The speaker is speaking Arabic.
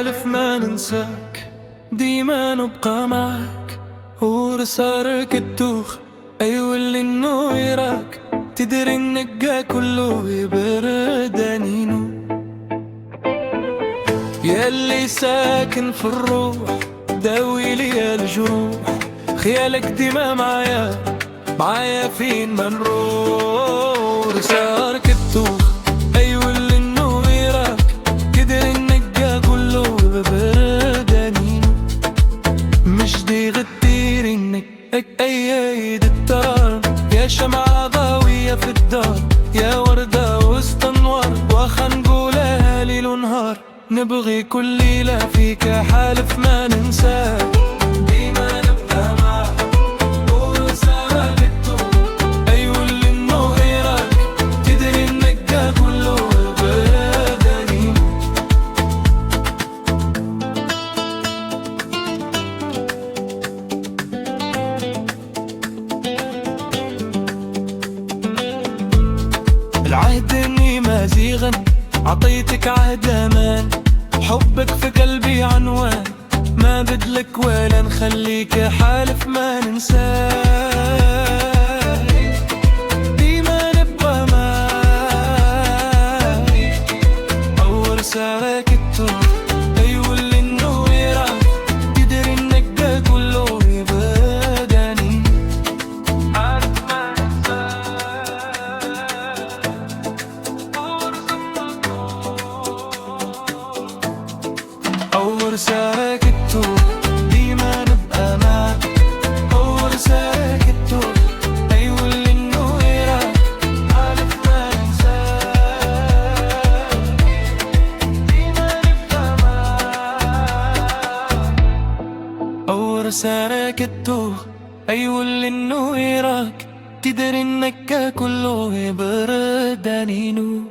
حالف ما ننساك، ديما نبقى معاك ورسارك التوخ. أيوة اللي إنه يراك تدري النقا كله يبرد أنينو. ياللي ساكن في الروح داوي لي الجروح، خيالك ديما معايا فين ما نروح. رسارك التوخ أيوة اللي إنه يراك تدري النقا كله يبرد أنينو. مش دي غدير إنك أيد الترار، يا شمعة ضاوية في الدار، يا وردة وسط انوار، واخا نقولها ليل ونهار. نبغي كل ليلة فيك حالف ما ننساك، ديما نبقى معاك ورسالك التوب. أيوة اللي إنه يراك تدري النقا كله برداني. العهد اني ما زيغا عطيتك عهد امان، حبك في قلبي عنوان، ما بدلك ولا نخليك حالف ما ننساك. ديما نبقى معاك أول سارك التوب. أيوة اللي إنه يراك تدري النقا كله يبداني حالف ما أول سارك التوب. ديما نبقى معاك أول سارك التوب. أيوة اللي إنه يراك حالف ما ننساك، ديما نبقى معاك أول سارك التوب. أيوة اللي إنه يراك تدري النكا كله يبرد أنينو.